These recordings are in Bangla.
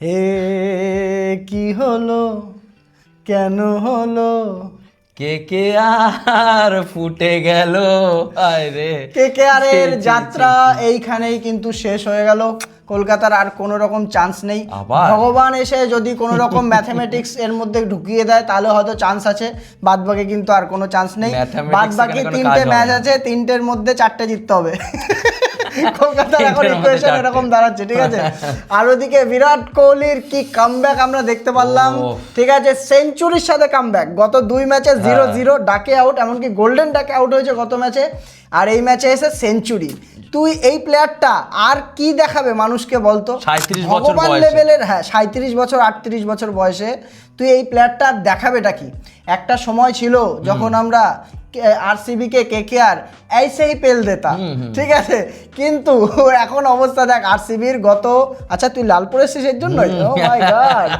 হে কি হলো, কেন হলো, কে কে আর ফুটে গেল, আয় রে কেকেআর এর ছি, ছি, যাত্রা ছি, ছি। এইখানেই কিন্তু শেষ হয়ে গেল। কলকাতার আর কোনো রকম চান্স নেই। আবার? ভগবান এসে যদি কোনো রকম ম্যাথমেটিক্স এর মধ্যে ঢুকিয়ে দেয় তাহলে হয়তো চান্স আছে, বাদ বাকি কিন্তু আর কোনো চান্স নেই। Mathematics বাদ বাকি এখানে কোনো তিনটে কাজ হবে ম্যাচ না। আছে, তিনটের মধ্যে চারটে জিততে হবে। কলকাতার এখন তিনটের মধ্যে ইকুয়েশন চারটে। এরকম দাঁড়াচ্ছে, ঠিক আছে। আর ওদিকে বিরাট কোহলির কি কামব্যাক আমরা দেখতে পারলাম, ওহ। ঠিক আছে, সেঞ্চুরির সাথে কামব্যাক। গত 2 ম্যাচে 0-0 ডাকে আউট, এমনকি গোল্ডেন ডাকে আউট হয়েছে গত ম্যাচে, আর এই ম্যাচে এসে সেঞ্চুরি। তুই এই প্লেয়ারটা আর কি দেখাবে মানুষকে বলতো? 37 বছর ভগবান বয়সে। লেভেলের, হ্যাঁ 37 বছর 38 বছর বয়সে তুই এই প্লেয়ারটা আর দেখাবেটা কি? একটা সময় ছিল যখন আমরা আরসিবি কে কেকেআর এইসেই পেল দেতা, ঠিক আছে, কিন্তু এখন অবস্থা দেখ আরসিবির গত, আচ্ছা তুই লালপুর এসেছিস এর জন্যই, ও মাই গড।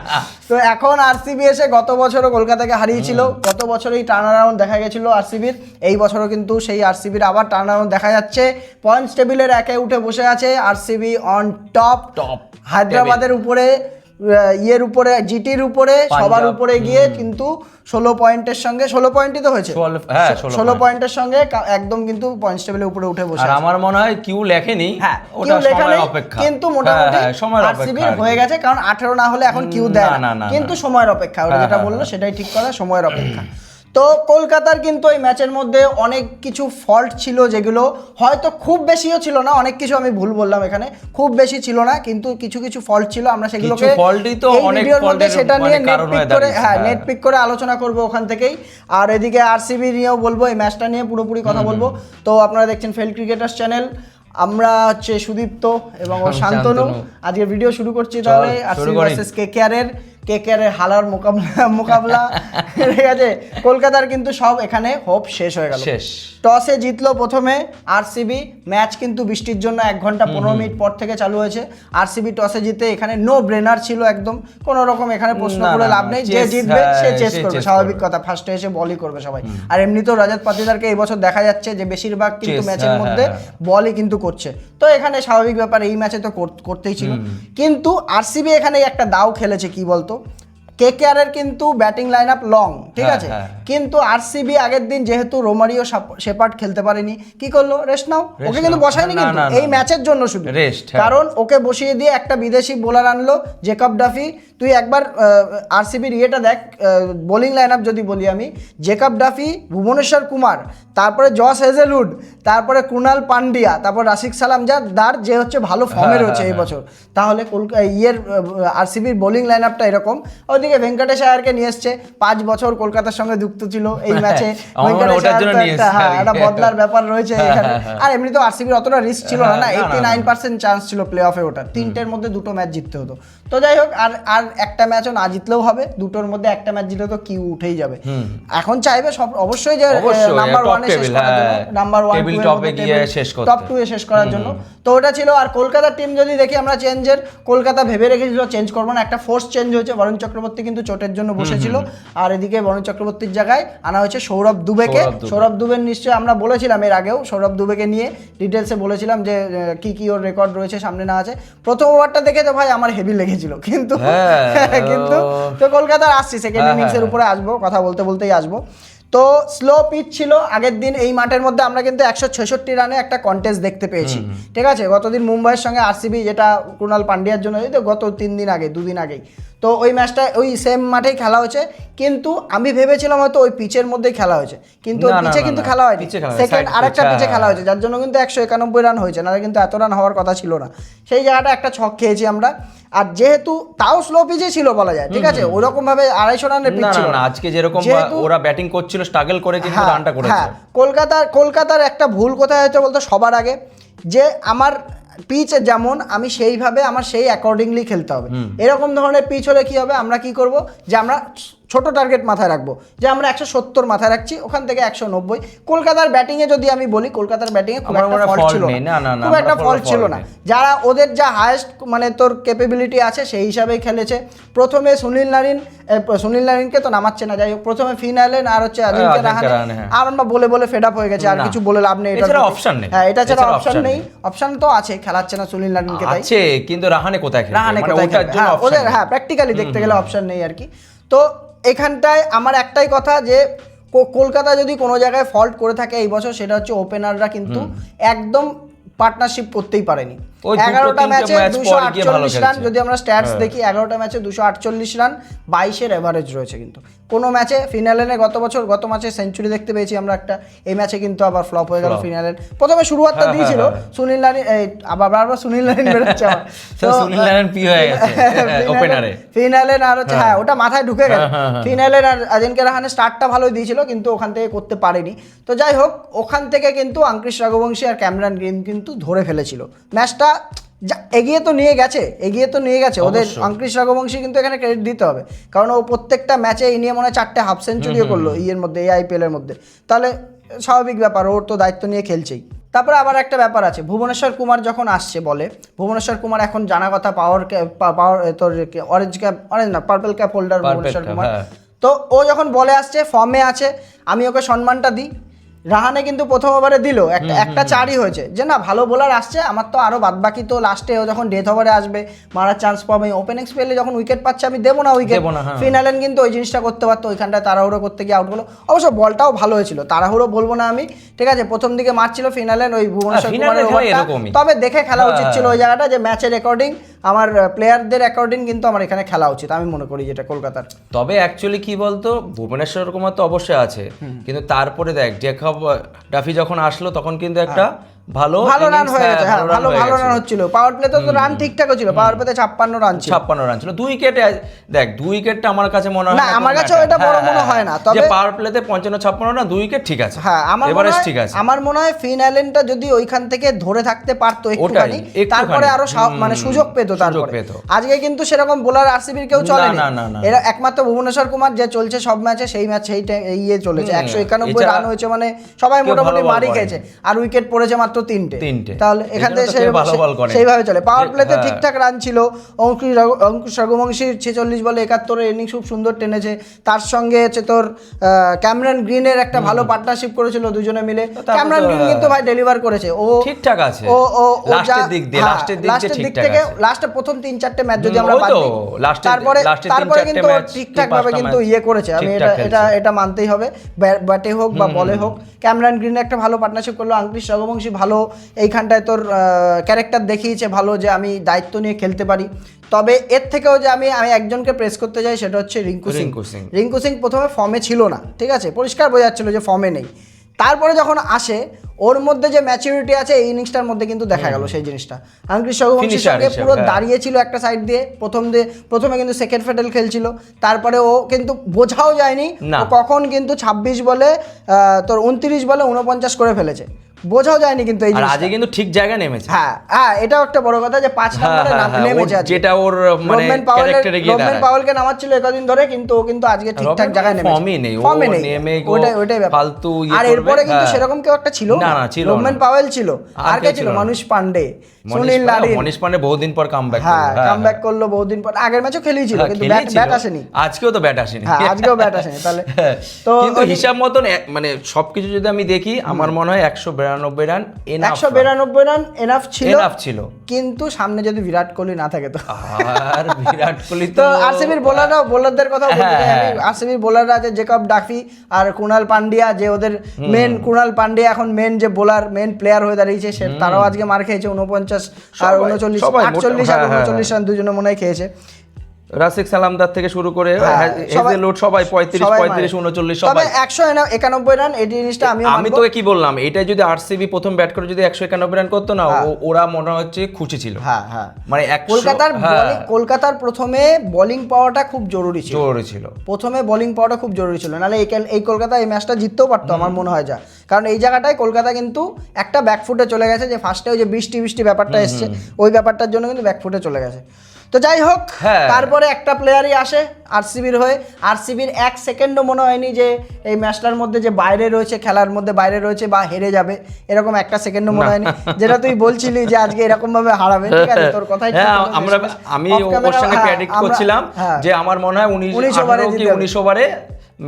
তো এখন আরসিবি এসে গত বছরও কলকাতাকে হারিয়েছিল, গত বছরই টার্ন অ্যারাউন্ড দেখা গেছিল আরসিবির, এই বছরও কিন্তু সেই আরসিবির আবার টার্ন অ্যারাউন্ড দেখা যাচ্ছে। পয়েন্টস টেবিলের একে উঠে বসে আছে আরসিবি অন টপ, টপ হায়দ্রাবাদের উপরে, ইয়ের উপরে, জিটির উপরে, সবার পাঞ্জাব, উপরে গিয়ে কিন্তু 16 পয়েন্টের সঙ্গে, 16 পয়েন্টই তো হয়েছে, 16 পয়েন্টের সঙ্গে একদম কিন্তু পয়েন্টস টেবিলের উপরে উঠে বসে আর আছে। আমার মনে হয় কিউ লেখেনি, হ্যাঁ ওটা কিউ লেখা সময়ের নেই, অপেক্ষা। কিন্তু মোটামুটি সময়ের আরসিবির অপেক্ষা হয়ে গেছে, কারণ 18 না হলে এখন কিউ দেয় না, না, না, না, কিন্তু না। সময়ের অপেক্ষা, ওটা যেটা বললো সেটাই ঠিক কথা, সময়ের অপেক্ষা। তো কলকাতার কিন্তু এই ম্যাচের মধ্যে অনেক কিছু ফল্ট ছিল, যেগুলো হয়তো খুব বেশিও ছিল না, অনেক কিছু আমি ভুল বললাম এখানে, খুব বেশি ছিল না, কিন্তু কিছু কিছু ফল্ট ছিল, আমরা সেগুলোকে কিছু fault-ই তো এই অনেক ভিডিওর মধ্যে fault-এর সেটা নিয়ে মানে নেট কারণ পিক হয়ে করে, দাঁড়িয়েছে, হ্যাঁ হ্যাঁ। নেট পিক করে আলোচনা করব ওখান থেকেই। আর এদিকে আরসিবি নিয়েও বলবো, এই ম্যাচটা নিয়ে পুরোপুরি কথা বলবো। তো আপনারা দেখছেন ফেল ক্রিকেটার্স চ্যানেল, আমরা হচ্ছে সুদীপ্ত এবং ও শান্তনু। আজকে ভিডিও শুরু করছি তাহলে আরসিবি ভার্সেস কেকেআর এর হালার মোকাবলা, ঠিক আছে। কলকাতার কিন্তু সব এখানে হোপ শেষ হয়ে গেল, শেষ। টসে জিতলো প্রথমে আরসিবি, ম্যাচ কিন্তু বৃষ্টির জন্য 1 ঘন্টা 15 মিনিট পর থেকে চালু হয়েছে। আরসিবি টসে জিতে এখানে নো ব্রেনার ছিল একদম, কোনো রকম এখানে প্রশ্ন না, করে না, লাভ নেই, যে chase, জিতবে সে হ্যাঁ, চেস সে করবে, chase স্বাভাবিক করবে। কথা, ফার্স্টে এসে বলই করবে সবাই। আর এমনিতেও রজত পাতিদারকে এই বছর দেখা যাচ্ছে যে বেশিরভাগ কিন্তু Chase, ম্যাচের হ্যাঁ, মধ্যে হ্যাঁ, বলই কিন্তু করছে, তো এখানে স্বাভাবিক ব্যাপার, এই ম্যাচে তো করতেই ছিল। কিন্তু আরসিবি এখানে একটা দাও খেলেছে, কি বলতো, কেকেআর এর কিন্তু ব্যাটিং লাইন আপ লং, ঠিক হ্যাঁ, আছে, হ্যাঁ। কিন্তু আরসিবি আগের দিন যেহেতু রোমারিও শেপার্ড খেলতে পারেনি, কি করলো, রেস্ট নাও, ওকে কিন্তু নাও। বসায়নি না, কিন্তু না, এই না। ম্যাচের জন্য শুধু Rest, হ্যাঁ। কারণ ওকে বসিয়ে দিয়ে একটা বিদেশি বোলার আনলো, জেকব ডাফি। তুই একবার আরসিবির ইয়েটা দেখ, বোলিং লাইন আপ যদি বলি আমি, জেকব ডাফি, ভুবনেশ্বর কুমার, তারপরে জস হেজেলউড, তারপরে কুনাল পান্ডিয়া, তারপর রাশিক সালাম দার, যে হচ্ছে ভালো ফর্মে রয়েছে এই বছর। তাহলে আরসিবির বোলিং লাইন আপটা এরকম। ওইদিকে ভেঙ্কটেশ আয়ারকে নিয়ে এসছে, 5 বছর কলকাতার সঙ্গে যুক্ত ছিল এই ম্যাচে। আমার মনে হয় ভেঙ্কটেশ ওটার আয়ার জন্য তো নিয়ে একটা, এসছে হ্যাঁ, আর কি। একটা বদলার ব্যাপার রয়েছে এখানে। হ্যাঁ। আর এমনি তো আরসিবির অতটা রিস্ক ছিল না, না, না, না, না। 89% চান্স ছিল প্লে অফে ওঠার, 3টের মধ্যে 2টো ম্যাচ জিততে হতো। তো যাই হোক, আর আর একটা ম্যাচও না জিতলেও হবে, 2টোর মধ্যে একটা ম্যাচ জিতলে তো কিউ উঠেই যাবে। এখন চাইবে সব অবশ্যই যে অবশ্যই, নাম্বার top 1-এ শেষ table, করার জন্য, হ্যাঁ। নাম্বার 1 Table top এ গিয়ে শেষ করতে। টপ 2 এ শেষ করার জন্য। তো ওটা ছিল। আর কলকাতার টিম যদি দেখি আমরা চেঞ্জের, কলকাতা ভেবে রেখেছিল চেঞ্জ করবো না, একটা ফোর্স চেঞ্জ হয়েছে, বরুণ চক্রবর্তী কিন্তু চোটের জন্য বসেছিল, আর এদিকে বরুণ চক্রবর্তীর জায়গায় আনা হয়েছে সৌরভ দুবেকে। সৌরভ দুবের নিশ্চয়ই আমরা বলেছিলাম এর আগেও, সৌরভ দুবেকে নিয়ে ডিটেলসে বলেছিলাম যে কি কি ওর রেকর্ড রয়েছে, সামনে না আছে। প্রথম ওভারটা দেখে তো ভাই আমার হেভি লেগেছিল, কিন্তু কিন্তু তো কলকাতার আসছি, সেকেন্ড ইনিংসের উপরে আসবো, কথা বলতে বলতেই আসবো। তো স্লো পিচ ছিল আগের দিন এই মাঠের মধ্যে, আমরা কিন্তু 166 রানে একটা কন্টেস্ট দেখতে পেয়েছি, ঠিক আছে। গতদিন মুম্বাইয়ের সঙ্গে আরসিবি, যেটা কুণাল পান্ডিয়ার জন্য, এই তো গত 3 দিন আগে, 2 দিন আগেই, তো ওই ম্যাচটা ওই সেম মাঠেই খেলা হয়েছে, কিন্তু আমি ভেবেছিলাম হয়তো ওই পিচের মধ্যেই খেলা হয়েছে, কিন্তু ওই পিচে কিন্তু খেলা হয়নি, সেকেন্ড আরেকটা পিচে খেলা হয়েছে, যার জন্য কিন্তু 191 রান হয়েছে, নাহলে কিন্তু এত রান হওয়ার কথা ছিল না। সেই জায়গাটা একটা ছক খেয়েছি আমরা। আর যেহেতু তাও স্লো পিচে ছিল বলা যায়, ঠিক আছে, ওরকম ভাবে 250 রানের পিচ ছিল না, আজকে যেরকম ওরা ব্যাটিং করছিল, স্ট্রাগল করে কিন্তু রানটা করেছে। হ্যাঁ, কলকাতার একটা ভুল কোথায় হয়েছে বলতো, সবার আগে যে আমার পিচ যেমন আমি সেইভাবে, আমার সেই অ্যাকর্ডিংলি খেলতে হবে। এরকম ধরনের পিচ হলে কি হবে, আমরা কি করব, যে আমরা ছোট টার্গেট মাথায় রাখবো যে আমরা 170 মাথায় রাখছি, ওখান থেকে 190। কলকাতার ব্যাটিংয়ে যদি আমি বলি, কলকাতার ব্যাটিংয়ে খুব একটা ফল্ট ছিল না, খুব একটা ফল্ট ছিল না। যারা ওদের যা হায়েস্ট মানে তোর ক্যাপেবিলিটি আছে সেই হিসাবেই খেলেছে। প্রথমে সুনীল নারিনকে তো নামাচ্ছে না, যাই হোক প্রথমে ফিন অ্যালেন আর হচ্ছে আজিঙ্ক্য রাহানে, আর আমরা বলে ফেড আপ হয়ে গেছে, আর কিছু বলে লাভ নেই, এটা অপশন নেই। হ্যাঁ, এটা ছাড়া অপশন নেই। অপশন তো আছে, খেলাচ্ছে না সুনীল নারিনকে, তাই আছে, কিন্তু রাহানে কোথায় খেলবে, রাহানে মানে কোথায় ওটার খেলবে? জন্য হ্যাঁ, অপশন ওদের হ্যাঁ প্র্যাকটিক্যালি দেখতে গেলে অপশন নেই আর কি। তো এখানটায় আমার একটাই কথা যে কলকাতা যদি কোনো জায়গায় ফল্ট করে থাকে এই বছর, সেটা হচ্ছে ওপেনাররা কিন্তু একদম পার্টনারশিপ করতেই পারেনি। 11টা ম্যাচে 248 রান, যদি আমরা স্ট্যাটস দেখি 11টা ম্যাচে 248 রান, 22-এর এভারেজ রয়েছে। কিন্তু কোনো ম্যাচে ফিনালেনে গত ম্যাচে সেঞ্চুরি দেখতে পেয়েছি আমরা একটা, এই ম্যাচে কিন্তু আবার ফ্লপ হয়ে গেল ফিনালেন। প্রথমে শুরুয়াতটা দিয়েছিল সুনীল নারিন, আবার সুনীল নারিন বেরোচ্ছে আমার, সুনীল নারিন পি হয়ে গেছে ওপেনারে, ফিনালেন আর হচ্ছে হ্যাঁ ওটা মাথায় ঢুকে গেল। ফিনালেন আর আজিঙ্ক্য রাহানে স্টার্টটা ভালোই দিয়েছিল, কিন্তু ওখান থেকে করতে পারেনি। তো যাই হোক, ওখান থেকে কিন্তু আঙ্কিশ রঘুবংশী আর ক্যামেরন গ্রিন কিন্তু ধরে ফেলেছিল ম্যাচটা, এগিয়ে তো নিয়ে গেছে ওদের। আঙ্কিশ রঘুবংশী কিন্তু এখানে ক্রেডিট দিতে হবে, কারণ ও প্রত্যেকটা ম্যাচে এই নিয়ে মনে হয় 4টে হাফ সেঞ্চুরিও করলো এই IPL এর মধ্যে, তাহলে স্বাভাবিক ব্যাপার, ওর তো দায়িত্ব নিয়ে খেলছেই। তারপরে আবার একটা ব্যাপার আছে, ভুবনেশ্বর কুমার যখন আসছে বলে, ভুবনেশ্বর কুমার এখন জানা কথা পাওয়ার তোর purple cap holder Bhubaneswar Kumar. তো ও যখন বলে আসছে, ফর্মে আছে, আমি ওকে সম্মানটা দিই। রাহানে কিন্তু প্রথম ওভারে দিল একটা 4ই হয়েছে, যে না ভালো বোলার আসছে, আমার তো আরও বাদবাকি তো লাস্টে ও যখন ডেথ ওভারে আসবে মারার চান্স পাবে, ওপেনিং স্পেলে যখন উইকেট পাচ্ছে আমি দেবো না উইকেট। ফিনালেন কিন্তু ওই জিনিসটা করতে পারতো, ওইখানটায় তাড়াহুড়ো করতে গিয়ে আউট হলো। অবশ্য বলটাও ভালো হয়েছিল, তাড়াহুড়ো বলবো না আমি, ঠিক আছে, প্রথম দিকে মারছিল ফিনালেন ওই ভুবনেশ্বর কুমারের ওভারটা, তবে দেখে খেলা উচিত ছিল ওই জায়গাটা, যে ম্যাচের অ্যাকর্ডিং আমার প্লেয়ারদের অ্যাকর্ডিং কিন্তু আমার এখানে খেলা উচিত, আমি মনে করি যেটা কলকাতার। তবে অ্যাকচুয়ালি কি বলতো, ভুবনেশ্বর কুমার তো অবশ্যই আছে, কিন্তু তারপরে দেখ জেকব ডাফি যখন আসলো তখন কিন্তু একটা ভালো রান হয়ে গেছে, হ্যাঁ ভালো রান হচ্ছিল, পাওয়ার প্লেতে তো রান ঠিকঠাক ছিল, পাওয়ার প্লেতে 56 রান ছিল, 2 উইকেটে। দেখ 2 উইকেটটা আমার কাছে মনে হয় না, আমার কাছে এটা বড় মনে হয় না, তবে পাওয়ার প্লেতে 55-56 রান 2 উইকেট ঠিক আছে, হ্যাঁ এভারেজ ঠিক আছে। আমার মনে হয় ফিনালেনটা যদি ওইখান থেকে ধরে থাকতে পারতো একটুখানি, তারপরে আরো মানে সুযোগ পেতো, তারপরে আজকে কিন্তু সেরকম বোলার আরসিবির কেউ চলেনি, এরা একমাত্র ভুবনেশ্বর কুমার যে চলছে সব ম্যাচে, সেই ম্যাচ ইয়ে চলেছে, 191 রান হয়েছে, মানে সবাই মোটামুটি মারি খেয়েছে, আর উইকেট পড়েছে মাত্র 3টে, তাহলে এখান থেকে সেইভাবে চলে। পাওয়ার প্লেতে ঠিকঠাক রান ছিল, অঙ্কুশ রঘুবংশীর 46 বলে 71 ইনিংস খুব সুন্দর টেনেছে, তার সঙ্গে হচ্ছে তোর ক্যামেরন গ্রিনের একটা ভালো পার্টনারশিপ করেছিল দুজনে মিলে। ক্যামেরন গ্রিন কিন্তু ভাই ডেলিভার করেছে, ও ঠিকঠাক আছে, ও লাস্টের দিক থেকে লাস্টে প্রথম 3-4টে ম্যাচ যদি আমরা বাদ দিই, তারপরে কিন্তু ঠিকঠাক ভাবে কিন্তু ইয়ে করেছে, আমি এটা মানতেই হবে, ব্যাটে হোক বা বলে হোক। ক্যামেরন গ্রিন একটা ভালো পার্টনারশিপ করলো, আঙ্কিশ রঘুবংশী ভালো এইখানটায় তোর ক্যারেক্টার দেখিয়েছে ভালো, যে আমি দায়িত্ব নিয়ে খেলতে পারি। তবে এর থেকেও যে আমি একজনকে প্রেস করতে চাই, সেটা হচ্ছে রিঙ্কু সিং প্রথমে ফর্মে ছিল না, ঠিক আছে, পরিষ্কার বোঝা যাচ্ছিল যে ফর্মে নেই, তারপরে যখন আসে ওর মধ্যে যে ম্যাচুরিটি আছে এই ইনিংসটার মধ্যে কিন্তু দেখা গেল সেই জিনিসটা। আঙ্কিশ রঘুবংশীর সঙ্গে পুরো দাঁড়িয়েছিল একটা সাইড দিয়ে, প্রথমে কিন্তু সেকেন্ড ফেডেল খেলছিল, তারপরে ও কিন্তু বোঝাও যায়নি ও কখন কিন্তু 26 বলে তোর 29 বলে 49 করে ফেলেছে, বোঝাও যায়নি কিন্তু এই জিনিসটা, আজকে কিন্তু ঠিক জায়গায় নেমেছে। হ্যাঁ এটাও একটা বড় কথা যে 5 নম্বরে নেমেছে, যেটা ওর মানে ক্যারেক্টারে গিয়ে দাঁড়ায়। রোমেন পাওয়েলকে নামাচ্ছিল একদিন ধরে, কিন্তু ও কিন্তু আজকে ঠিকঠাক জায়গায় নেমেছে, ফর্মে নেই, ওটাই ফালতু। আর এরপরে কিন্তু সেরকম কেউ একটা ছিল না, রোমেন পাওয়েল ছিল, আর কে ছিল, মনীষ পান্ডে, সুনীল নারিন। মনীষ পান্ডে বহুদিন পর কামব্যাক করলো, বহুদিন পর, আগের ম্যাচও খেলিয়েছিল কিন্তু ব্যাট আসেনি, আজকেও তো ব্যাট আসেনি, আজকেও ব্যাট আসেনি, তাহলে তো কিন্তু হিসাব মতন মানে সবকিছু যদি আমি দেখি, আমার মনে হয় 192 রান এনাফ ছিল, কিন্তু সামনে যদি বিরাট কোহলি না থাকে তো, আর বিরাট কোহলি তো আরসিবির বোলারদের কথা বলতে আরসিবির বোলাররা আছে জেকব ডাফি আর কুণাল পান্ডিয়া, যে ওদের মেন কুণাল পান্ডিয়া এখন মেন যে বোলার, মেন প্লেয়ার হয়ে দাঁড়িয়েছে, তারাও আজকে মার খেয়েছে 49 আর 39, 48 আর 39 রান দুজনে মনে হয় খেয়েছে। রাসিক সালামদার থেকে শুরু করে হেজেলউড সবাই 35 35 39 সবাই 191 রান। এই জিনিসটা আমি তোকে কি বললাম, এটা যদি আরসিবি প্রথম ব্যাট করে যদি 191 রান করতো না, ওরা মনে হচ্ছে খুশি ছিল। মানে কলকাতার প্রথমে বোলিং পাওয়াটা খুব জরুরি ছিল, প্রথমে বোলিং পাওয়াটা খুব জরুরি ছিল, নাহলে এই কলকাতা এই ম্যাচটা জিততেও পারতো আমার মনে হয়, কারণ এই জায়গাটায় কলকাতা কিন্তু একটা ব্যাকফুটে চলে গেছে, যে ফার্স্টে ওই যে বৃষ্টি ব্যাপারটা এসছে, ওই ব্যাপারটার জন্য কিন্তু ব্যাকফুটে চলে গেছে। তো যাই হোক, হ্যাঁ। তারপরে একটা প্লেয়ারই আসে আরসিবির হয়ে। আরসিবির 1 সেকেন্ডও মনে হয়নি যে এই ম্যাচটার মধ্যে যে বাইরে রয়েছে, খেলার মধ্যে বাইরে রয়েছে বা হেরে যাবে, এরকম একটা সেকেন্ডও মনে হয়নি। যেটা তুই বলছিলি যে আজকে এরকম ভাবে হারাবে, ঠিক আছে, তোর কথাই ঠিক। আমি ওর সঙ্গে প্রেডিক্ট করছিলাম যে আমার মনে হয় 19 ওভারে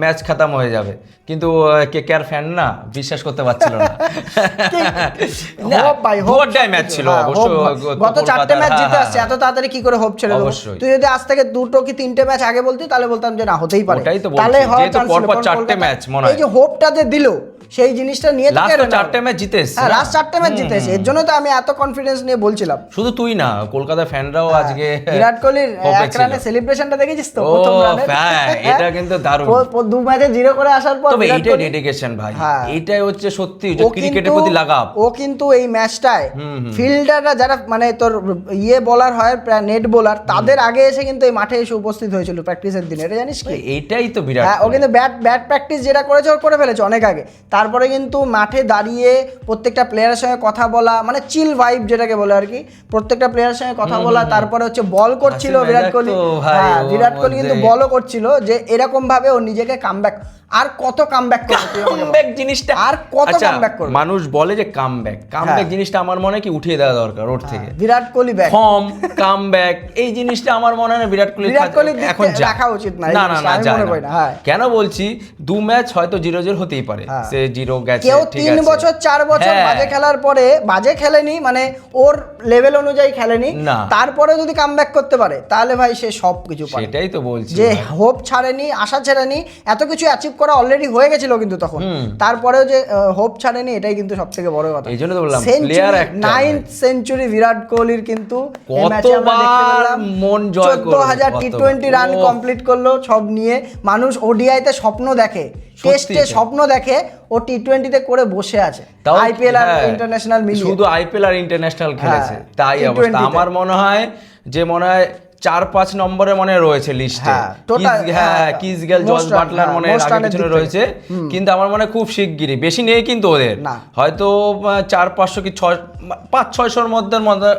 ম্যাচ খতম হয়ে যাবে, কিন্তু কেকেআর ফ্যান না বিশ্বাস করতে পারছিল না। ম্যাচ ছিল অবশ্য, গত 4টে ম্যাচ জিতে আসছে, এত তাড়াতাড়ি কি করে হোপ ছেড়ে দেবো? তুই যদি আজ থেকে 2টো কি 3টে ম্যাচ আগে বলতি তাহলে বলতাম যে না, হতেই পারে। তাহলে যেহেতু পরপর 4টে ম্যাচ মনে হয়, এই যে হোপটা যে দিল সেই জিনিসটা নিয়ে লাস্ট 4টে ম্যাচ জিতে এসেছে। হ্যাঁ, লাস্ট 4টে ম্যাচ জিতে এসেছে, এর জন্য তো আমি এত কনফিডেন্স নিয়ে বলছিলাম। শুধু তুই না, কলকাতা ফ্যানরাও আজকে বিরাট কোহলির এক রানে সেলিব্রেশনটা দেখেছিস তো প্রথম রানে? হ্যাঁ, এটা কিন্তু দারুণ। 2 ম্যাচে 0 করে আসার পর তবে এইটাই ডেডিকেশন ভাই, এইটাই হচ্ছে সত্যি যে ক্রিকেটের প্রতি লাগাব। ও কিন্তু এই ম্যাচটায় ফিল্ডাররা যারা মানে তোর বোলার হয়, নেট বোলার, তাদের আগে এসে কিন্তু এই মাঠে এসে উপস্থিত হয়েছিল প্র্যাকটিসের দিনে, এটা জানিস কি? এইটাই তো বিরাট। হ্যাঁ, ও কিন্তু ব্যাট প্র্যাকটিস যেটা করেছে ও করে ফেলেছে অনেক আগে। তারপরে কিন্তু মাঠে দাঁড়িয়ে প্রত্যেকটা প্লেয়ারের সঙ্গে কথা বলা, মানে চিল ভাইব যেটাকে বলে আর কি, প্রত্যেকটা প্লেয়ারের সঙ্গে কথা বলা। তারপরে হচ্ছে বল করছিল বিরাট কোহলি। হ্যাঁ, বিরাট কোহলি কিন্তু বলও করছিল যে এরকম ভাবে ও নিজেকে কামব্যাক, আর কত কামব্যাক করবে, কামব্যাক জিনিসটা আর কত কামব্যাক করবে। মানুষ বলে যে কামব্যাক জিনিসটা আমার মনে হয় কি উঠিয়ে দেওয়া দরকার ওর থেকে। Virat Kohli back, form, comeback, এই জিনিসটা আমার মনে হয় বিরাট কোহলি এখন রাখা উচিত না। না, কেন বলছি, 2 ম্যাচ হয়তো 0-0 হতেই পারে, সে 0 গেছে, কেউ 3 বছর 4 বছর বাজে খেলার পরে, বাজে খেলেনি মানে ওর লেভেল অনুযায়ী খেলেনি, তারপরে যদি কামব্যাক করতে পারে তাহলে ভাই সে সব কিছু পারে। সেটাই তো বলছি, যে হোপ ছাড়েনি, আশা ছাড়েনি, এত কিছু অ্যাচিভ করা অলরেডি হয়ে গেছিল কিন্তু তখন, তারপরেও যে হোপ ছাড়েনি, এটাই কিন্তু সবথেকে বড় কথা। এই জন্য তো বললাম প্লেয়ার একটা 9th সেঞ্চুরি বিরাট কোহলির কিন্তু এই ম্যাচে আমরা দেখতে পেলাম মন জয় করলো, 14,000 টি20 রান কমপ্লিট করলো সব নিয়ে। মানুষ ওডিআইতে স্বপ্ন দেখে, টেস্টে স্বপ্ন দেখে, ও টি20তে করে বসে আছে। আইপিএল আর ইন্টারন্যাশনাল মিলিয়ে শুধু আইপিএল আর ইন্টারন্যাশনাল খেলেছে, তাই অবস্থা। আমার মনে হয় 4-5 নম্বরে মনে রয়েছে লিস্টে, কিস গেল, জস বাটলার মনে আগে পিছনে রয়েছে, কিন্তু আমার মনে খুব শিগগিরই, বেশি নেই কিন্তু ওদের, হয়তো 400-500 কি 500-600 মধ্যে মনে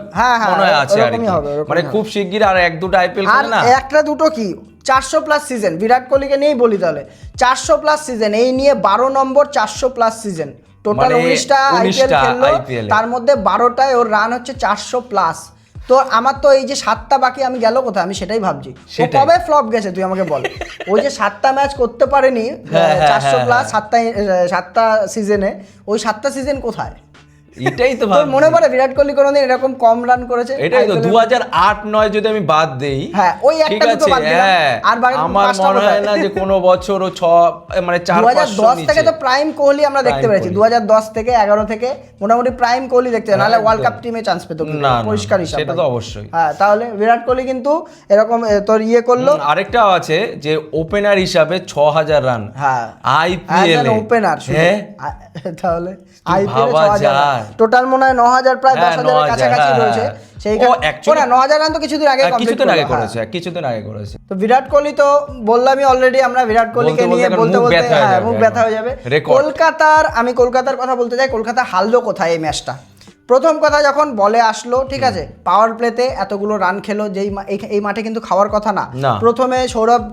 হয় আছে আর কি, মানে খুব শিগগিরই। আর 1-2টা আইপিএল খেলে না, একটা দুটো কি 400 প্লাস সিজন, বিরাট কোহলিকে নিয়েই বলি তাহলে 400 প্লাস সিজন, এই নিয়ে 12 নম্বর 400 প্লাস সিজন, টোটাল 19টা আইপিএল খেললো, তার মধ্যে 12টায় ওর রান হচ্ছে 400 প্লাস। তো আমার তো এই যে 7টা বাকি, আমি গেল কোথায়, আমি সেটাই ভাবছি ও কবে ফ্লপ গেছে, তুই আমাকে বল। ওই যে 7টা ম্যাচ করতে পারেনি 400 প্লাস 7টা সিজনে, ওই 7টা সিজন কোথায়? এটাই তো মনে পড়ে বিরাট কোহলি কোনোদিন এরকম কম রান করেছে? এটাই তো 2008-9 যদি আমি বাদ দেই, হ্যাঁ ওই একটা দুটো বাদ দিলাম, আর বাকি আমার মনে হয় না যে কোনো বছর ও 4-500 থেকে তো প্রাইম কোহলি আমরা দেখতে পেরেছি। 2010 থেকে 11 থেকে মোটামুটি প্রাইম কোহলি দেখতে, নাহলে ওয়ার্ল্ড কাপ টিমে চান্স পেত পরিষ্কার হিসাব, সেটা তো অবশ্যই। হ্যাঁ, তাহলে বিরাট কোহলি কিন্তু এরকম তোর করলো। আরেকটা আছে যে ওপেনার হিসাবে 6000 রান, হ্যাঁ আইপিএল ওপেনার, তাহলে আইপিএল 6000, টোটাল মনে হয় 9000, প্রায় 10,000 এর কাছাকাছি রয়েছে। সেইখানে 9000 রান তো কিছুদিন আগে করেছে। তো বিরাট কোহলি তো বললামই অলরেডি, আমরা বিরাট কোহলিকে নিয়ে বলতে বলতে মুখ ব্যথা হয়ে যাবে। আমি কলকাতার কথা বলতে চাই। কলকাতা হারলো কোথায় এই ম্যাচটা? প্রথম কথা, যখন বলে আসলো, ঠিক আছে, পাওয়ার প্লেতে এতগুলো রান খেলো, যেই এই মাঠে কিন্তু খাওয়ার কথা না। প্রথমে সৌরভ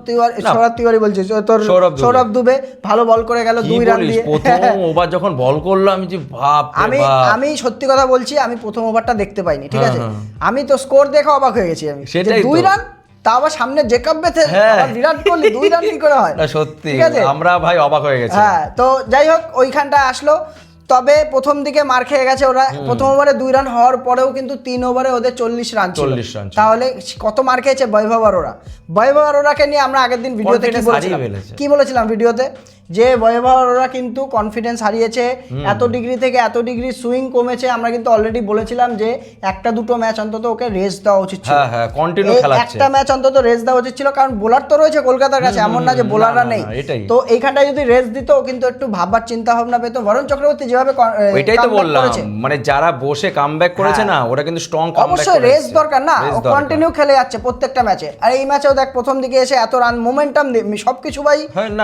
তিওয়ারি বলছি, তোর সৌরভ দুবে ভালো বল করে গেল 2 রান দিয়ে। প্রথম ওভার যখন বল করলো, আমি যে আমি সত্যি কথা বলছি, আমি প্রথম ওভারটা দেখতে পাইনি, ঠিক আছে, আমি তো স্কোর দেখে অবাক হয়ে গেছি। আমি 2 রান, তা আবার সামনে জেকব বেথে, বিরাট কোহলি 2 রান কি করে হয়? সত্যি আমরা ভাই অবাক হয়ে গেছি। হ্যাঁ, তো যাই হোক ওইখানটা আসলো। তবে প্রথম দিকে মার খেয়ে গেছে ওরা, প্রথম ওভারে 2 রান হওয়ার পরেও কিন্তু 3 ওভারে ওদের 40 রান ছিল। তাহলে কত মার খেয়েছে বৈভব অরোরাকে নিয়ে আমরা আগের দিন ভিডিওতে কি বলেছিলাম ভিডিওতে, যে বৈভব অরোরা কিন্তু কনফিডেন্স হারিয়েছে, এত ডিগ্রি থেকে এত ডিগ্রি সুইং কমেছে। আমরা কিন্তু অলরেডি বলেছিলাম যে 1-2 ম্যাচ অন্তত ওকে রেস্ট দেওয়া উচিত ছিল, একটা ম্যাচ অন্তত রেস্ট দেওয়া উচিত ছিল, কারণ বোলার তো রয়েছে কলকাতার কাছে, এমন না যে বোলাররা নেই। তো এইখানটায় যদি রেস্ট দিত, ও কিন্তু একটু ভাববার চিন্তা ভাবনা পেত। বরুণ চক্রবর্তী যেভাবে, এটাই তো বললাম, মানে যারা বসে কামব্যাক করেছে না, ওরা কিন্তু স্ট্রং কামব্যাক করেছে। অবশ্যই রেস্ট দরকার না, কন্টিনিউ খেলে যাচ্ছে প্রত্যেকটা ম্যাচে। আর এই ম্যাচেও দেখ, প্রথম দিকে এসে এত রান, মোমেন্টাম, সবকিছু ভাই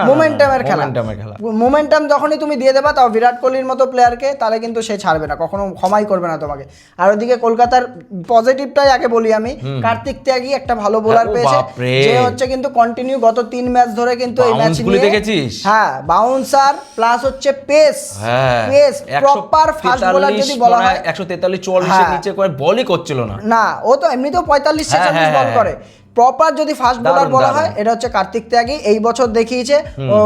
মোমেন্টামের খেলা। মোমেন্টামের খেলা। মোমেন্টাম যখনই তুমি দিয়ে দেবা, তাও বিরাট কোহলির মতো প্লেয়ারকে, তাহলে কিন্তু সে ছাড়বে না, কখনো ক্ষমাই করবে না তোমাকে। আর ওদিকে কলকাতার পজিটিভটাই আগে বলি আমি, কার্তিক ত্যাগী একটা ভালো বোলার পেয়েছে, যে হচ্ছে কিন্তু কন্টিনিউ গত 3 ম্যাচ ধরে কিন্তু এই ম্যাচ নিয়ে দেখেছিস, হ্যাঁ বাউন্সার প্লাস হচ্ছে পেস, প্রপার ফাস্ট বোলার যদি বলা হয় 143-44 এর নিচে করে বলই করছিল না, ও তো এমনিতেও 45-46 বল করে। প্রপার যদি ফাস্ট বোলার বলা হয়, এটা হচ্ছে কার্তিক ত্যাগী। এই বছর দেখিয়েছে, ও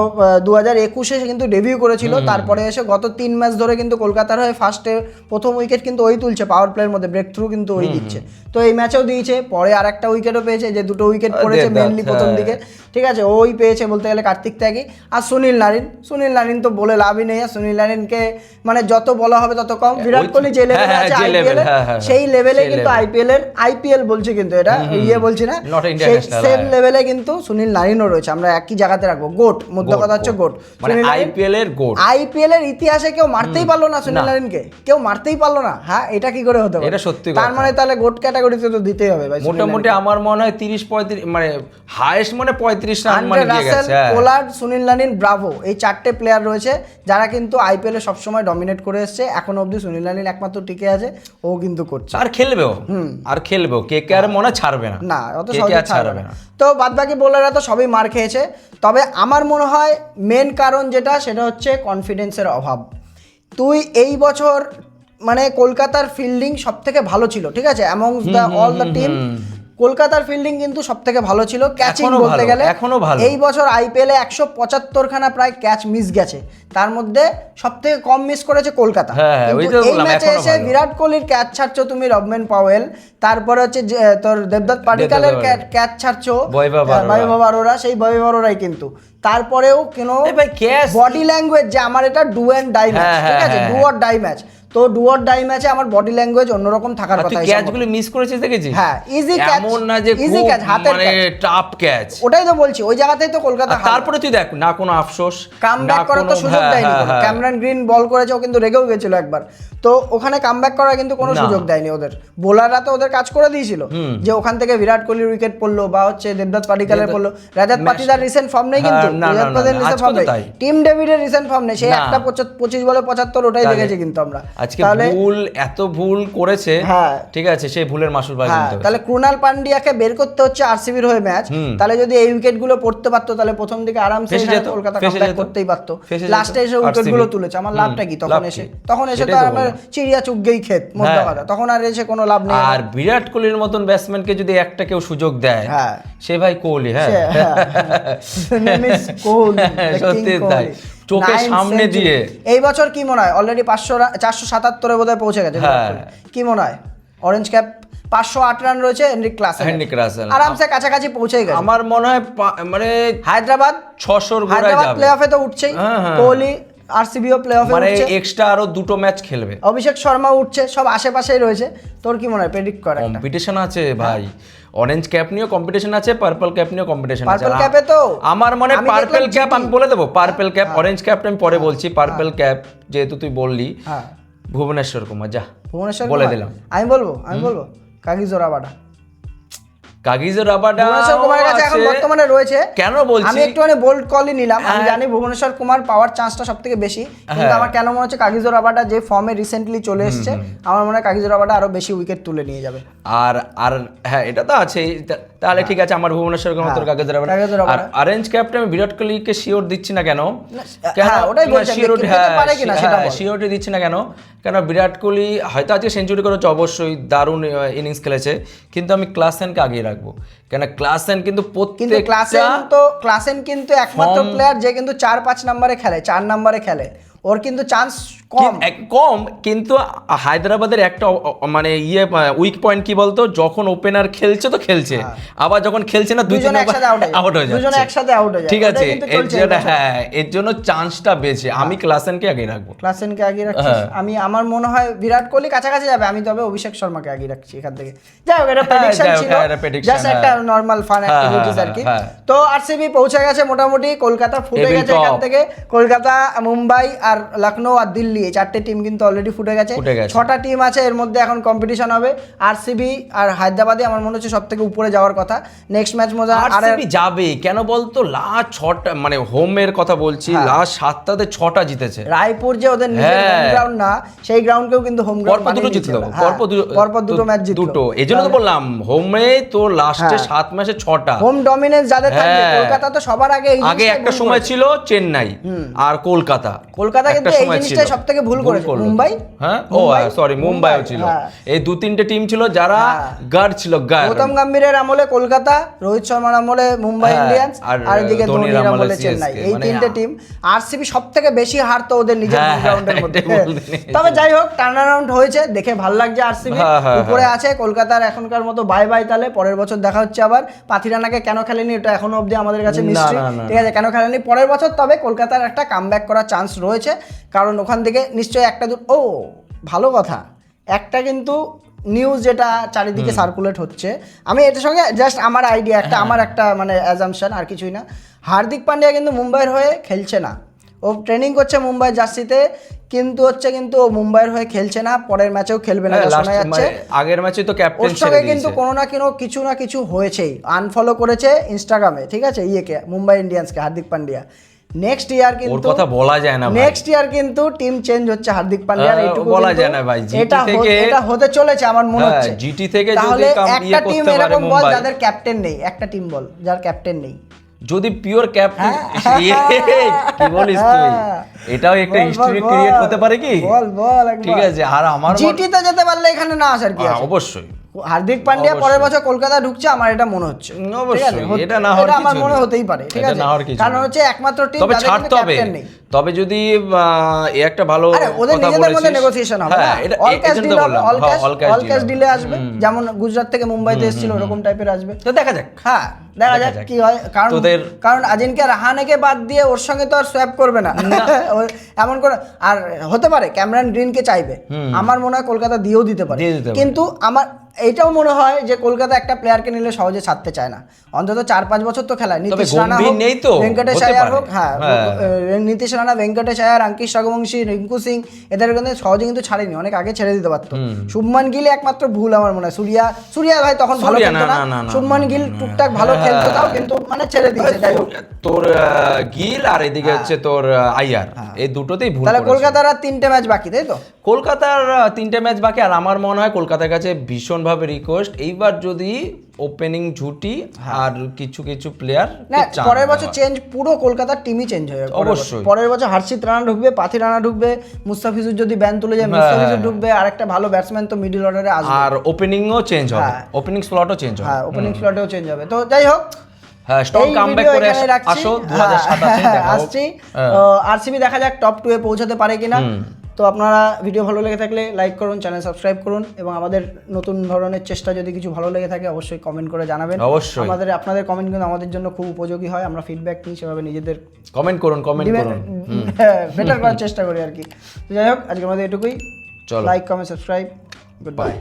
2021-এ কিন্তু ডেবিউ করেছিল, তারপরে এসে গত 3 ম্যাচ ধরে কিন্তু কলকাতার হয়ে ফার্স্টে প্রথম উইকেট কিন্তু ওই তুলছে, পাওয়ার প্লের মধ্যে ব্রেক থ্রু কিন্তু ওই দিচ্ছে। তো এই ম্যাচেও দিয়েছে, পরে আর একটা উইকেটও পেয়েছে, যে 2টো উইকেট পড়েছে মেনলি প্রথম দিকে, ঠিক আছে, ওই পেয়েছে বলতে গেলে কার্তিক ত্যাগী। আর সুনীল নারিন তো বলে লাভই নেই, সুনীল নারিনকে মানে যত বলা হবে তত কম। বিরাট কোহলি যে লেভেলে আছে আইপিএল সেই লেভেলে কিন্তু আইপিএল বলছে, কিন্তু এটা বলছি না, সেই সেম লেভেলে কিন্তু সুনীল নারিনও রয়েছে। আমরা একই জায়গাতে রাখবো, গোট, মুদ্রা কথা হচ্ছে গোট, মানে আইপিএল এর গোট। আইপিএল এর ইতিহাসে কেউ মারতেই পারলো না সুনীল নারিনকে, কেউ মারতেই পারলো না। হ্যাঁ, এটা কি করে হতে পারে? এটা সত্যি, তার মানে তাহলে গোট ক্যাটাগরিতে তো দিতেই হবে ভাই। মোটামুটি আমার মনে হয় 30-35, মানে হাইয়েস্ট মানে 35 রান মানে দিয়ে গেছে। পোলার্ড, সুনীল নারিন, ব্রাভো, এই 4টে প্লেয়ার রয়েছে যারা কিন্তু আইপিএল এ সবসময় ডমিনেট করে এসছে। এখনো অবধি সুনীল নারিন একমাত্র টিকে আছে, ও কিন্তু করছে আর খেলবেও। কেকেআর মনে ছাড়বে না, অত সহজে ছাড়বে না। তো বাদবাকি বোলাররা তো সবই মার খেয়েছে, তবে আমার মনে হয় মেন কারণ যেটা, সেটা হচ্ছে কনফিডেন্সের অভাব। তুই এই বছর মানে কলকাতার ফিল্ডিং সব থেকে ভালো ছিল, ঠিক আছে, অ্যামং অল দ্য টিম কলকাতার ফিল্ডিং কিন্তু সব থেকে ভালো ছিল, ক্যাচিং বলতে গেলে এখনো ভালো। এই বছর আইপিএলে 175খানা প্রায় ক্যাচ মিস গেছে, তার মধ্যে সব থেকে কম মিস করেছে কলকাতা। এই ম্যাচে এসে বিরাট কোহলির ক্যাচ ছাড়ছো তুমি, রবম্যান পাওয়েল, তারপরে হচ্ছে তোর দেবদত্ত পাডিক্কালের ক্যাচ ছাড়ছো, বৈভব আরোরা, সেই বৈভব আরোরাই কিন্তু। তারপরেও কেন বডি ল্যাঙ্গুয়েজ, যে আমার এটা ডু অ্যান্ড ডাই ম্যাচ, ঠিক আছে, ডু অর ডাই ম্যাচ, তো ডু অর ডাই ম্যাচে আমার বডি ল্যাঙ্গুয়েজ অন্যরকম থাকার কথা। তুই ক্যাচগুলো মিস করেছিস দেখেছিস? হ্যাঁ, ইজি ক্যাচ, এমন না যে ইজি ক্যাচ, হাতের মানে টাফ ক্যাচ, ওটাই তো বলছি, ওই জায়গাতেই তো কলকাতা। তারপরে তুই দেখ না কোনো আফসোস, কামব্যাক করার তো সুযোগ দেয়নি। ক্যামেরন গ্রিন বল করেছে, ও কিন্তু রেগেও গেছিল একবার, তো ওখানে কামব্যাক করার কিন্তু কোনো সুযোগ দেয়নি ওদের বোলাররা, তো ওদের কাজ করে দিয়েছিল, যে ওখান থেকে বিরাট কোহলির উইকেট পড়লো বা হচ্ছে দেবদত্ত পাডিক্কালের পড়লো। রাজাত পাটিদার রিসেন্ট ফর্ম নেই, কিন্তু টিম ডেভিডের রিসেন্ট ফর্ম নেই, সেই একটা 25 বলে 75, ওটাই দেখেছি কিন্তু আমরা। তাহলে এত ভুল করেছে, ঠিক আছে, সেই ভুলের মাসুল পাই কিন্তু। তাহলে ক্রুনাল পান্ডিয়াকে বের করতে হচ্ছে আরসিবির হয়ে ম্যাচ, তাহলে যদি এই উইকেটগুলো পড়তে পারতো, তাহলে প্রথম দিকে আরামসে কলকাতা কামব্যাক করতেই পারতো। লাস্টে এসে উইকেটগুলো তুলেছে, আমার লাভটা কি? তখন এসে তো আমার চিড়িয়া চুগেই খেত, মোদ্দা কথা, তখন আর এসে কোনো লাভ নেই। আর বিরাট কোহলির মতন ব্যাটসম্যানকে যদি একটা কেউ সুযোগ দেয়, সে ভাই কোহলি। সত্যি তাই, চোখের সামনে দিয়ে। এই বছর কি মনে হয়, অলরেডি 477 বোধহয় পৌঁছে গেছে, কি মনে হয়? অরেঞ্জ ক্যাপ 508 রান রয়েছে, হেনরিক ক্লাসেন আরামসে কাছাকাছি পৌঁছে গেছে। আমার মনে হয় মানে হায়দ্রাবাদ 600 গোড়ায় যাবে, প্লে অফে তো উঠছেই, কোহলি আরসিবিও প্লে অফে মানে উঠছে, এক্সট্রা আরো 2টো ম্যাচ খেলবে, অভিষেক শর্মা উঠছে, সব আশেপাশেই রয়েছে। তোর কি মনে হয়, প্রেডিক্ট কর? কম্পিটিশন আছে ভাই, অরেঞ্জ ক্যাপ নিয়েও কম্পিটিশন আছে, পার্পল ক্যাপ নিয়েও কম্পিটিশন আছে। পার্পল ক্যাপে তো আমার মনে পার্পল ক্যাপ আমি বলে দেবো, পার্পল ক্যাপ, অরেঞ্জ ক্যাপটা আমি পরে বলছি। পার্পল ক্যাপ যেহেতু তুই বললি, ভুবনেশ্বর কুমার, যা ভুবনেশ্বর বলে দিলাম। আমি বলবো কাগিজো রাবাডা। কাগিজো রাবাডা ভুবনেশ্বর কুমারের কাছে এখন বর্তমানে রয়েছে। কেন বলছি, আমি একটুখানি বোল্ড কলই নিলাম, আমি জানি ভুবনেশ্বর কুমার পাওয়ার চান্সটা সবথেকে বেশি, কিন্তু আমার কেন মনে হচ্ছে কাগিজো রাবাডা যে ফর্মে রিসেন্টলি চলে এসেছে, আমার মনে হয় কাগিজো রাবাডা আরো বেশি উইকেট তুলে নিয়ে যাবে। আর হ্যাঁ, এটা তো আছেই। তাহলে ঠিক আছে, আমার ভুবনেশ্বর কুমার, তোর কাগিজো রাবাডা। আর অরেঞ্জ ক্যাপটা আমি বিরাট কোহলিকে শিওর দিচ্ছি না কেন, ওটাই বলছি, শিওরিটি দিচ্ছি না কেন, কেন বিরাট কোহলি হয়তো আজকে সেঞ্চুরি করেছে, অবশ্যই দারুণ ইনিংস খেলেছে, কিন্তু আমি ক্লাসেনকে আগিয়ে রাখবো। কেন ক্লাসেন কিন্তু ক্লাসেন কিন্তু একমাত্র প্লেয়ার যে কিন্তু 4-5 নম্বরে খেলে, 4 নম্বরে খেলে, ওর কিন্তু চান্স কম, কিন্তু হায়দ্রাবাদের একটা মানে উইক পয়েন্ট কি বলতো, যখন ওপেনার খেলছে তো খেলছে, আবার যখন খেলছে না দুজন আউট হয়ে যাচ্ছে, ঠিক আছে, এর জন্য চান্সটা বেশি। আমি ক্লাসেনকে আগে রাখবো। ক্লাসেনকে আগে রাখছি আমি, আমার মনে হয় বিরাট কোহলি কাছাকাছি যাবে, আমি তবে অভিষেক শর্মাকে আগে রাখছি এখান থেকে। যাই হোক, এটা প্রেডিকশন ছিল, জাস্ট একটা নরমাল ফান অ্যাক্টিভিটিস আর কি। তো আরসিবি পৌঁছে গেছে মোটামুটি, কলকাতা ফুটে গেছে এখান থেকে, কলকাতা, মুম্বাই আর লখনৌ আর দিল্লি এই 4টে টিম কিন্তু অলরেডি ফুটে গেছে। 6টা টিম আছে, এর মধ্যে এখন কম্পিটিশন হবে। আরসিবি আর হায়দ্রাবাদই আমার মনে হচ্ছে সব থেকে উপরে যাওয়ার কথা। নেক্সট ম্যাচ মজা আরসিবি যাবে কেন বলতো, লাস্ট 6টা মানে হোমের কথা বলছি, লাস্ট 7টাতে 6টা জিতেছে। রায়পুর যে ওদের নিজের হোম গ্রাউন্ড না, সেই গ্রাউন্ডকেও কিন্তু হোম গ্রাউন্ড দুটো জিতলো, পরপর দুটো ম্যাচ জিতলো। দুটো, এজন্য তো বললাম হোমে তো লাস্টে 7 ম্যাচে 6টা হোম ডমিনেন্স যাদের থাকবে। কলকাতা তো সবার আগে একটা সময় ছিল চেন্নাই আর কলকাতা কিন্তু এই জিনিসটাই সবথেকে ভুল করেছে। মুম্বাই, হ্যাঁ ও সরি মুম্বাইও ছিল। এই 2-3টে টিম ছিল যারা গার্ড ছিল। গৌতম গম্ভীরের আমলে কলকাতা, রোহিত শর্মার আমলে মুম্বাই ইন্ডিয়ান্স, আর এদিকে ধোনির আমলে চেন্নাই। এই 3টে টিম। আরসিবি সবথেকে বেশি হার তো ওদের নিজের গ্রাউন্ডের মধ্যে। তবে যাই হোক, টার্ন অ্যারাউন্ড হয়েছে, দেখে ভালো লাগছে। আরসিবি উপরে আছে, কলকাতার এখনকার মতো বাই বাই। তাহলে পরের বছর দেখা হচ্ছে আবার। পাথিরানাকে কেন খেলেনি এটা এখনো অবধি আমাদের কাছে মিস্ট্রি, ঠিক আছে, কেন খেলেনি পরের বছর। তবে কলকাতার একটা কামব্যাক করার চান্স রয়েছে, কারণ ওখান থেকে নিশ্চয়ই একটা ভালো কথা একটা কিন্তু নিউজ যেটা চারিদিকে সার্কুলেট হচ্ছে, আমি এটার সঙ্গে জাস্ট আমার আইডিয়া একটা, আমার একটা মানে অ্যাজাম্পশন, আর কিছুই না। হার্দিক পান্ডিয়া কিন্তু মুম্বাইয়ের হয়ে খেলছে না, ও ট্রেনিং করছে মুম্বাই জার্সিতে, কিন্তু ও মুম্বাইয়ের হয়ে খেলছে না, পরের ম্যাচেও খেলবে না শোনা যাচ্ছে। আগের ম্যাচে তো ক্যাপ্টেন ওর সঙ্গে কিন্তু কোনো না কিছু হয়েছেই। আনফলো করেছে ইনস্টাগ্রামে, ঠিক আছে, মুম্বাই ইন্ডিয়ান্সকে হার্দিক পান্ডিয়া। নেক্সট ইয়ার কিন্তু কথা বলা যায় না, নেক্সট ইয়ার কিন্তু টিম চেঞ্জ হচ্ছে হার্দিক পান্ডিয়ার, এইটুকু বলা যায় না ভাই। এটা হতে চলেছে আমার মনে হচ্ছে। জিটি থেকে তাহলে একটা টিম এরকম বল যাদের ক্যাপ্টেন নেই, একটা টিম বল যার ক্যাপ্টেন নেই, যদি পিওর ক্যাপ্টেন। কি বলিস তুই, এটাও একটা হিস্ট্রি ক্রিয়েট হতে পারে কি? বল ঠিক আছে। আর আমার জিটিতে যেতে পারলে এখানে না আসার কি আছে? অবশ্যই হার্দিক পান্ডিয়া পরের বছর কলকাতা ঢুকছে, আমার এটা মনে হচ্ছে। এটা না হওয়ার আমার মনে হতেই পারে, ঠিক আছে, কারণ হচ্ছে একমাত্র টিম তবে ছাড়তে হবে। তবে যদি একটা ভালো ওদের নিজেদের মধ্যে নেগোসিয়েশন হবে, অল ক্যাশ ডিলে আসবে, যেমন গুজরাট থেকে মুম্বাইতে এসেছিল ওরকম টাইপের আসবে। তো দেখা যাক, দেখা যাক কি হয়। কারণ আজিনকে রাহানেকে বাদ দিয়ে ওর সঙ্গে তো আর সোয়াপ করবে না এমন করে। আর হতে পারে ক্যামেরন গ্রিনকে চাইবে, আমার মনে হয় কলকাতা দিয়েও দিতে পারে। কিন্তু আমার এইটাও মনে হয় যে কলকাতা একটা প্লেয়ারকে নিলে সহজে ছাড়তে চায় না, অন্তত 4-5 বছর তো খেলায়। নীতিশ রানা হোক, ভেঙ্কটেশ আয়ার হোক, নীতিশ রানা, ভেঙ্কটেশ আয়ার, আঙ্কিশ রঘুবংশী, রিঙ্কু সিং, এদের কিন্তু সহজে কিন্তু ছাড়েনি, অনেক আগে ছেড়ে দিতে পারতো। শুভমান গিল একমাত্র ভুল আমার মনে হয়। সূর্যা ভাই তখন ভালো খেলতো না, শুভমান গিল টুকটাক ভালো খেলতো, তাও কিন্তু মানে ছেড়ে দিয়েছে। যাই হোক, তোর গিল আর এদিকে হচ্ছে তোর আয়ার, এই দুটোতেই ভুল। তাহলে কলকাতার আর 3টে ম্যাচ বাকি, তাই তো? কলকাতার 3টে ম্যাচ বাকি। আর আমার মনে হয় কলকাতার কাছে ভীষণভাবে রিকোয়েস্ট, এইবার যদি ওপেনিং ঝুটি আর কিছু প্লেয়ার পরের বছর চেঞ্জ, পুরো কলকাতার টিমই চেঞ্জ হয়ে যাবে অবশ্যই। পরের বছর হর্ষিত রানা ঢুকবে, পাথি রানা ঢুকবে, মুস্তাফিজুর যদি ব্যান তুলে যায় মুস্তাফিজুর ঢুকবে, আর একটা ভালো ব্যাটসম্যান তো মিডল অর্ডারে আসবে। আর ওপেনিংও চেঞ্জ হবে, ওপেনিং স্লটও চেঞ্জ হবে। ওপেনিং স্লটেও চেঞ্জ হবে। তো যাই হোক, স্ট্রং কামব্যাক করে আসো 2027 আসছি। আরসিবি দেখা যাক টপ 2 এ পৌঁছাতে পারে কিনা। তো আপনারা ভিডিও ভালো লেগে থাকলে লাইক করুন, চ্যানেল সাবস্ক্রাইব করুন, এবং আমাদের নতুন ধরনের চেষ্টা যদি কিছু ভালো লেগে থাকে অবশ্যই কমেন্ট করে জানাবেন। অবশ্যই আপনাদের কমেন্ট কিন্তু আমাদের জন্য খুব উপযোগী হয়, আমরা ফিডব্যাক নিই, সেভাবে নিজেদের কমেন্ট করুন বেটার করার চেষ্টা করি আর কি। যাই হোক, আজকের মধ্যে এটুকুই। Like, comment, subscribe, good bye.